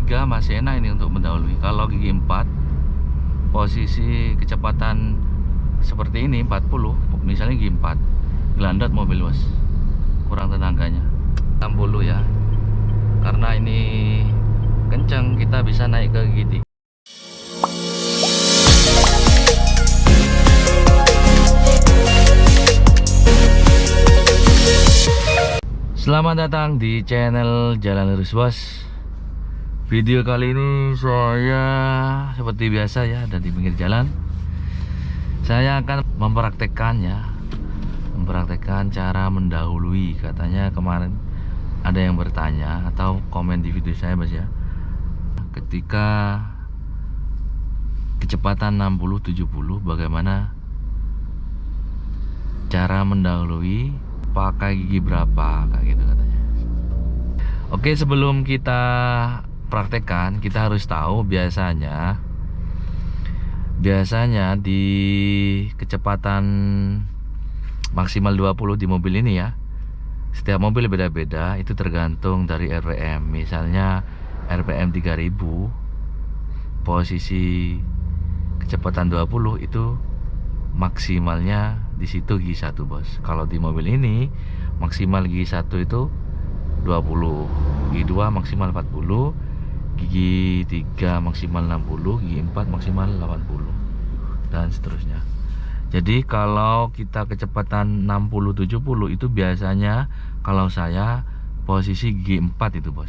3 masih enak ini untuk mendahului. Kalau gigi 4 posisi kecepatan seperti ini 40, misalnya gigi 4 gelandot mobil bos, kurang tenaganya. 60 ya, karena ini kencang kita bisa naik ke gigi 3. Selamat datang di channel Jalan Lurus bos. Video kali ini saya seperti biasa ya, ada di pinggir jalan. Saya akan mempraktekkan cara mendahului. Katanya kemarin ada yang bertanya atau komen di video saya bos ya, ketika kecepatan 60-70 bagaimana cara mendahului, pakai gigi berapa, kayak gitu katanya. Oke, sebelum kita praktekkan, kita harus tahu biasanya di kecepatan maksimal 20 di mobil ini ya, setiap mobil beda-beda, itu tergantung dari RPM. Misalnya RPM 3000, posisi kecepatan 20 itu maksimalnya di situ gigi 1 bos. Kalau di mobil ini maksimal gigi 1 itu 20, gigi 2 maksimal 40, gigi 3 maksimal 60, gigi 4 maksimal 80, dan seterusnya. Jadi kalau kita kecepatan 60-70 itu biasanya kalau saya posisi gigi 4 itu bos,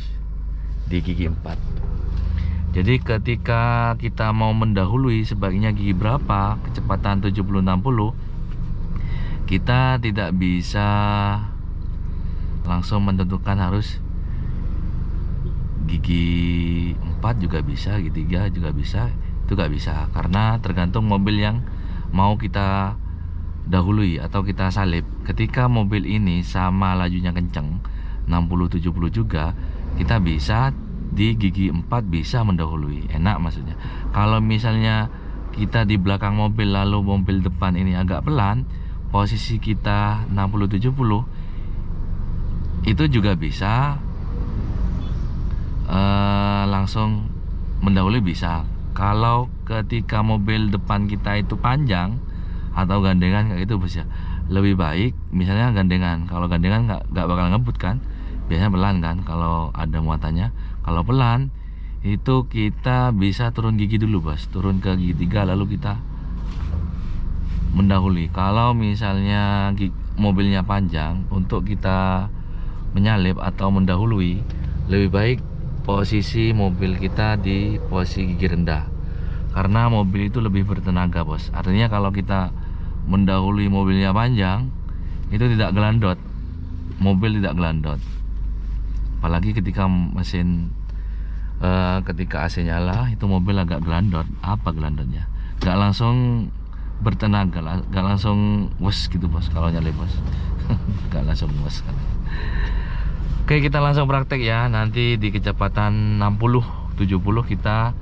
di gigi 4. Jadi ketika kita mau mendahului sebaiknya gigi berapa, kecepatan 70-60, kita tidak bisa langsung menentukan harus gigi 4 juga bisa, gigi 3 juga bisa. Itu gak bisa, karena tergantung mobil yang mau kita dahului atau kita salip. Ketika mobil ini sama lajunya kenceng 60-70 juga, kita bisa di gigi 4 bisa mendahului, enak maksudnya. Kalau misalnya kita di belakang mobil lalu mobil depan ini agak pelan, posisi kita 60-70 itu juga bisa langsung mendahului bisa. Kalau ketika mobil depan kita itu panjang atau gandengan kayak gitu bos ya, lebih baik misalnya gandengan. Kalau gandengan nggak bakal ngebut kan, biasanya pelan kan kalau ada muatannya. Kalau pelan itu kita bisa turun gigi dulu bos, turun ke gigi 3 lalu kita mendahului. Kalau misalnya mobilnya panjang, untuk kita menyalip atau mendahului lebih baik posisi mobil kita di posisi gigi rendah, karena mobil itu lebih bertenaga bos. Artinya kalau kita mendahului mobilnya panjang, itu tidak gelandot, mobil tidak gelandot. Apalagi ketika mesin ketika AC nyala, itu mobil agak gelandot. Apa gelandotnya? Gak langsung bertenaga, gak langsung wes gitu bos kalau nyalip bos. Gak langsung wes kan. Oke, kita langsung praktek ya. Nanti di kecepatan 60-70 kita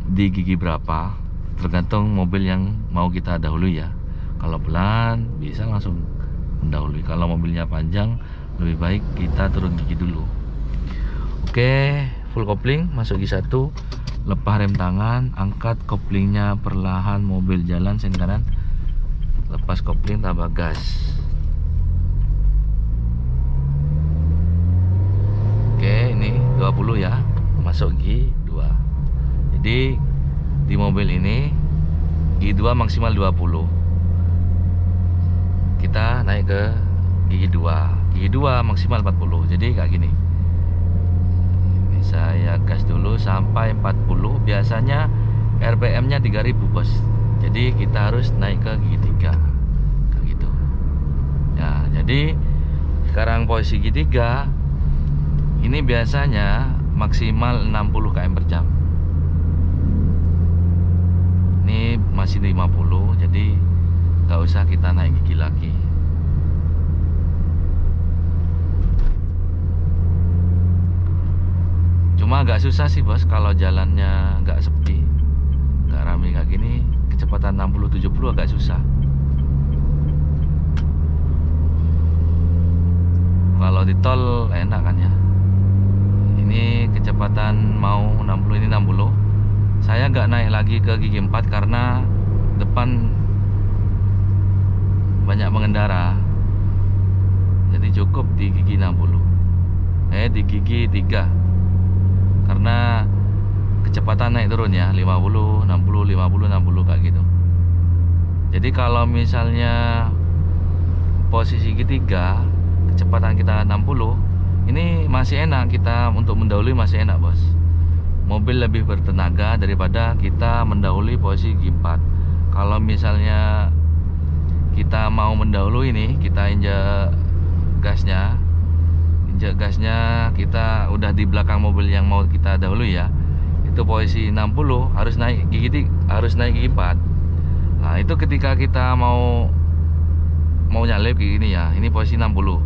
di gigi berapa, tergantung mobil yang mau kita dahului ya. Kalau pelan bisa langsung mendahului, kalau mobilnya panjang lebih baik kita turun gigi dulu. Oke, full kopling, masuk gigi 1, lepas rem tangan, angkat koplingnya perlahan, mobil jalan sen kanan, lepas kopling, tambah gas. Oke, ini 20 ya, masuk gigi 2. Jadi di mobil ini gigi 2 maksimal 20, kita naik ke gigi 2, gigi 2 maksimal 40. Jadi kayak gini, ini saya gas dulu sampai 40. Biasanya RPM nya 3000 bos, jadi kita harus naik ke gigi 3 kayak gitu ya. Jadi sekarang posisi gigi 3 ini biasanya maksimal 60 km per jam. Ini masih 50, jadi nggak usah kita naik gigi lagi. Cuma agak susah sih bos kalau jalannya nggak sepi, nggak rame kayak gini, kecepatan 60-70 agak susah. Kalau di tol enak kan ya. Ini kecepatan mau 60, ini 60. Saya nggak naik lagi ke gigi 4 karena depan banyak pengendara. Jadi cukup di gigi 60. Di gigi 3. Karena kecepatan naik turun ya, 50, 60, 50, 60 kayak gitu. Jadi kalau misalnya posisi gigi 3, kecepatan kita 60, ini masih enak, kita untuk mendahului masih enak, bos. Mobil lebih bertenaga daripada kita mendahului posisi gigi 4. Kalau misalnya kita mau mendahului ini, kita injak gasnya, kita udah di belakang mobil yang mau kita dahului ya. Itu posisi 60 harus naik gigi 4. Nah, itu ketika kita mau nyalip kayak gini ya. Ini posisi 60.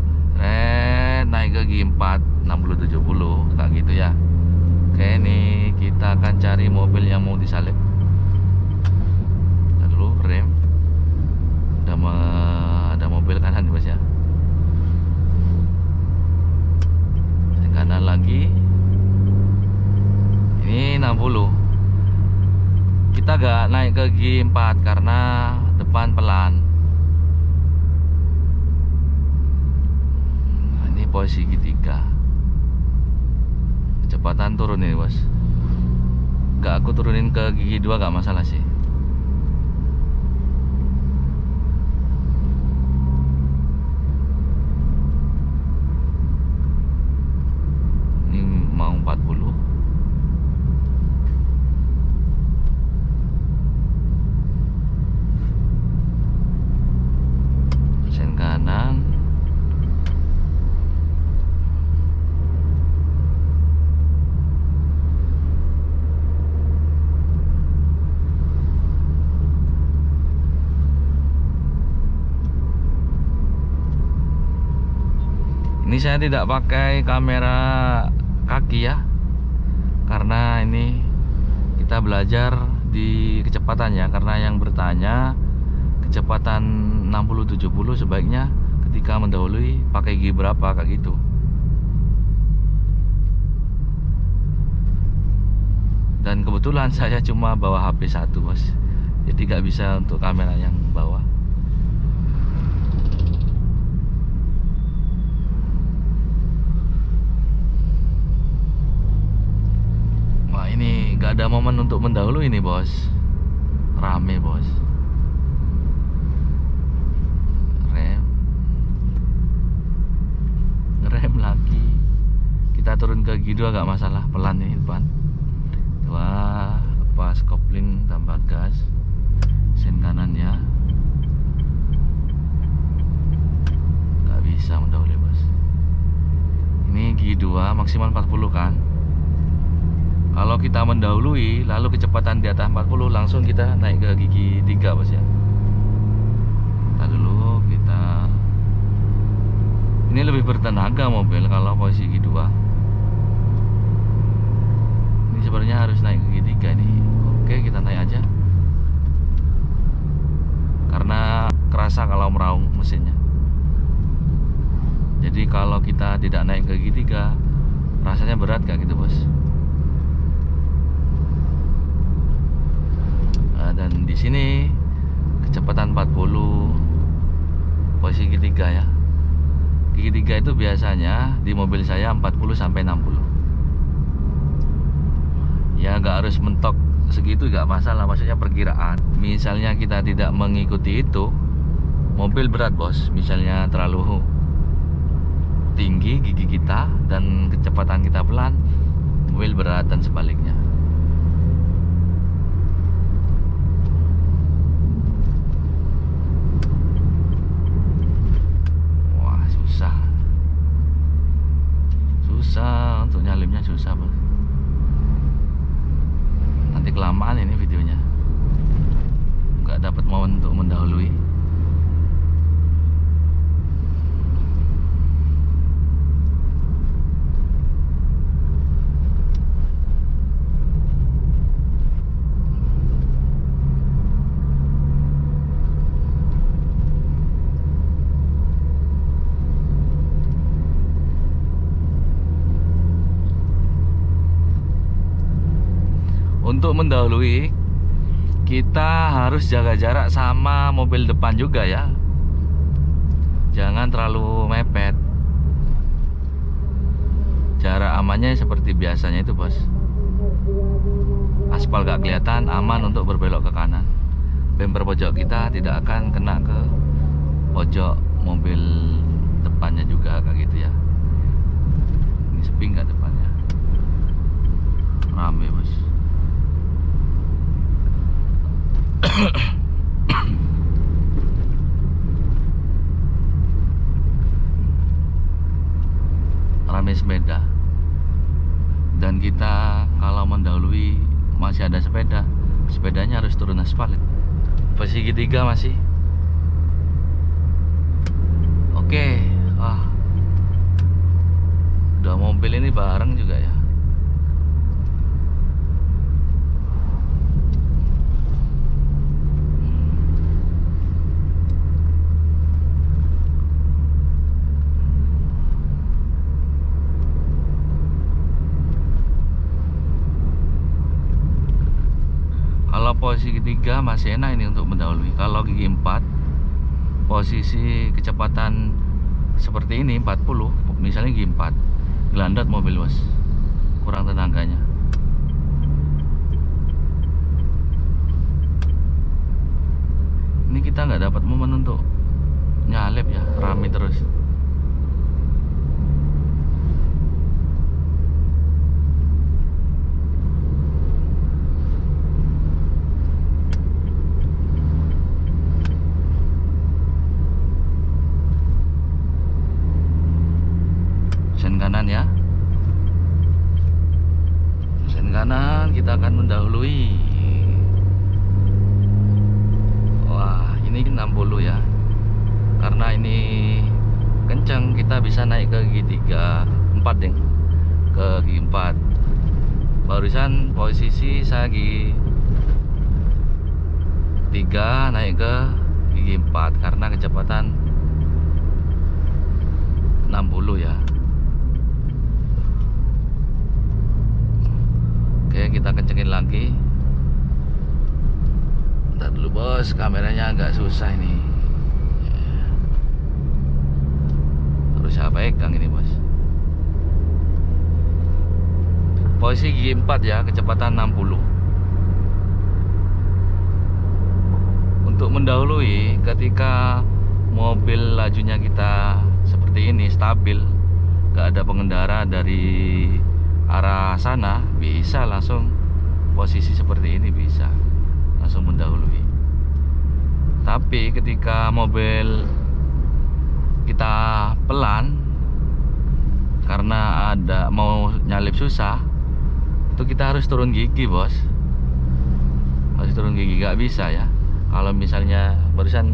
Naik ke gigi 4, 60 70 kayak gitu ya. Oke, ini kita akan cari mobil yang mau disalip. Ntar dulu rem. Ada mobil kanan bos ya. Kanan lagi. Ini 60. Kita gak naik ke gigi 4 karena depan pelan. Nah, ini posisi gigi 3. Kecepatan turun ini bos. Gak aku turunin ke gigi 2 gak masalah sih. Mau 40. Sen kanan. Ini saya tidak pakai kamera kaki ya, karena ini kita belajar di kecepatannya. Karena yang bertanya kecepatan 60-70 sebaiknya ketika mendahului pakai gigi berapa kayak gitu. Dan kebetulan saya cuma bawa HP 1 bos, jadi gak bisa untuk kamera yang bawah. Ini gak ada momen untuk mendahului ini bos. Rame bos. Rem lagi. Kita turun ke gigi 2 gak masalah. Pelan nih depan. Wah, lepas kopling tambah gas. Sen kanannya gak bisa mendahului bos. Ini gigi 2 maksimal 40 kan. Kalau kita mendahului lalu kecepatan di atas 40, langsung kita naik ke gigi 3 bos ya. Kita dulu, ini lebih bertenaga mobil kalau posisi gigi 2. Ini sebenarnya harus naik ke gigi 3 nih. Oke, kita naik aja. Karena kerasa kalau meraung mesinnya. Jadi kalau kita tidak naik ke gigi 3, rasanya berat kayak gitu bos. Dan di sini kecepatan 40, posisi gigi 3 ya. Gigi 3 itu biasanya di mobil saya 40 sampai 60. Ya nggak harus mentok segitu, nggak masalah, maksudnya perkiraan. Misalnya kita tidak mengikuti itu, mobil berat bos. Misalnya terlalu tinggi gigi kita dan kecepatan kita pelan, mobil berat, dan sebaliknya. Susah untuk nyalipnya, susah bos. Nanti kelamaan ini videonya, nggak dapat momen untuk mendahului. untuk mendahului kita harus jaga jarak sama mobil depan juga ya. Jangan terlalu mepet. Jarak amannya seperti biasanya itu bos. Aspal gak kelihatan, aman untuk berbelok ke kanan. Bumper pojok kita tidak akan kena ke pojok mobil depannya juga kayak gitu ya. Ini sepi nggak depannya? Rame bos. Rame sepeda. Dan kita kalau mendahului masih ada sepeda, sepedanya harus turun aspal. Posisi ketiga masih. Oke, udah mobil ini bareng juga ya. Kalau posisi ketiga masih enak ini untuk mendahului. Kalau gigi 4, posisi kecepatan seperti ini 40, misalnya gigi 4, gelandot mobil bos, kurang tenaganya. Ini kita nggak dapat momen untuk nyalip ya, rame terus. Sen kanan ya, sen kanan, kita akan mendahului. Wah, ini 60 ya, karena ini kenceng kita bisa naik ke gigi 3, 4 deh, ke gigi 4. Barusan posisi saya gigi 3 naik ke gigi 4 karena kecepatan 60 ya. Oke, kita kencengin lagi. Bentar dulu bos, kameranya agak susah ini. Harus saya pegang ini bos. Posisi gigi 4 ya, kecepatan 60. Untuk mendahului ketika mobil lajunya kita seperti ini, stabil, gak ada pengendara dari arah sana, bisa langsung posisi seperti ini, bisa langsung mendahului. Tapi ketika mobil kita pelan karena ada mau nyalip susah, itu kita harus turun gigi bos, harus turun gigi, gak bisa ya. Kalau misalnya barusan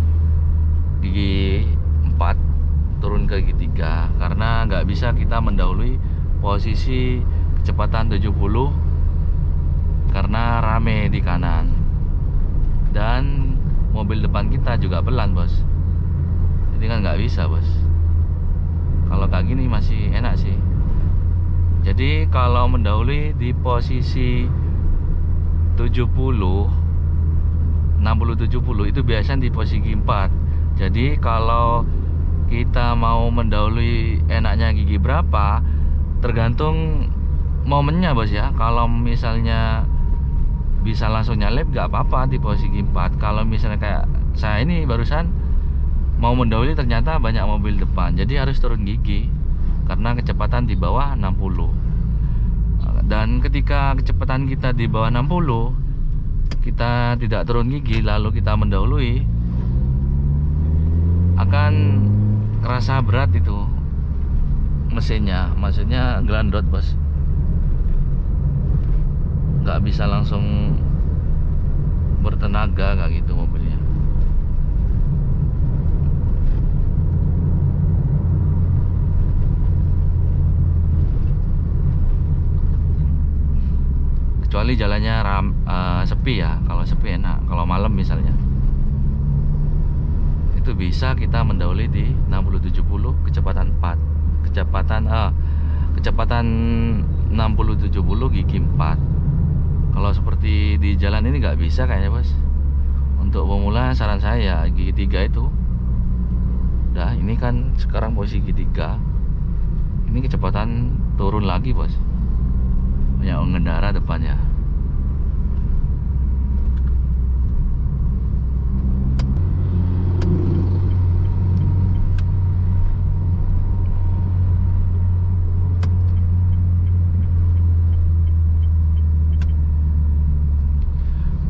gigi 4 turun ke gigi 3, karena gak bisa kita mendahului posisi kecepatan 70 karena rame di kanan dan mobil depan kita juga pelan bos. Jadi kan nggak bisa bos. Kalau kayak gini masih enak sih. Jadi kalau mendahului di posisi 70, 60-70 itu biasanya di posisi 4. Jadi kalau kita mau mendahului enaknya gigi berapa tergantung momennya bos ya. Kalau misalnya bisa langsung nyalip gak apa-apa di posisi 4. Kalau misalnya kayak saya ini barusan mau mendahului ternyata banyak mobil depan, jadi harus turun gigi karena kecepatan di bawah 60. Dan ketika kecepatan kita di bawah 60, kita tidak turun gigi lalu kita mendahului, akan kerasa berat itu mesinnya, maksudnya gelandot bos, nggak bisa langsung bertenaga kayak gitu mobilnya. Kecuali jalannya sepi ya. Kalau sepi enak, kalau malam misalnya itu bisa kita mendahului di 60-70 kecepatan 4, kecepatan 60-70 gigi 4. Kalau seperti di jalan ini nggak bisa kayaknya bos. Untuk pemula saran saya gigi 3 itu. Udah, ini kan sekarang posisi gigi 3. Ini kecepatan turun lagi bos. Banyak pengendara depannya.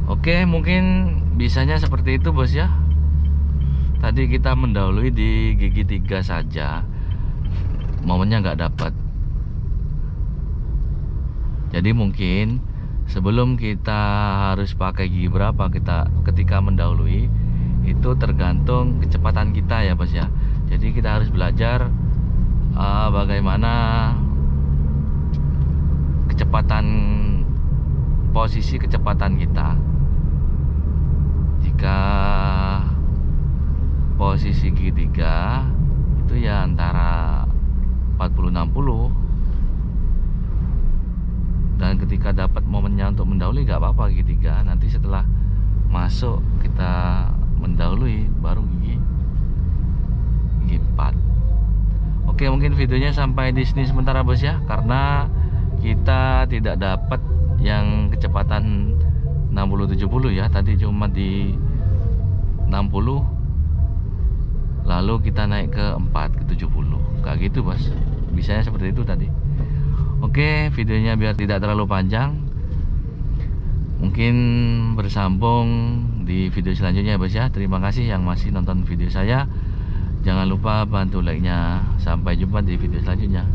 Oke, mungkin bisanya seperti itu bos ya. Tadi kita mendahului di gigi 3 saja, momennya nggak dapat. Jadi mungkin sebelum kita harus pakai gigi berapa kita ketika mendahului, itu tergantung kecepatan kita ya bos ya. Jadi kita harus belajar bagaimana kecepatan, posisi kecepatan kita. Jika posisi gigi 3 itu ya antara 40-60, dan ketika dapat momennya untuk mendahului nggak apa-apa gigi 3. Nanti setelah masuk kita mendahului baru gigi 4. Oke, mungkin videonya sampai di sini sementara bos ya, karena kita tidak dapat yang kecepatan 60-70 ya. Tadi cuma di 60, lalu kita naik ke 4 ke 70 kayak gitu bos. Bisanya seperti itu tadi. Oke, videonya biar tidak terlalu panjang, mungkin bersambung di video selanjutnya ya bos ya. Terima kasih yang masih nonton video saya. Jangan lupa bantu like nya. Sampai jumpa di video selanjutnya.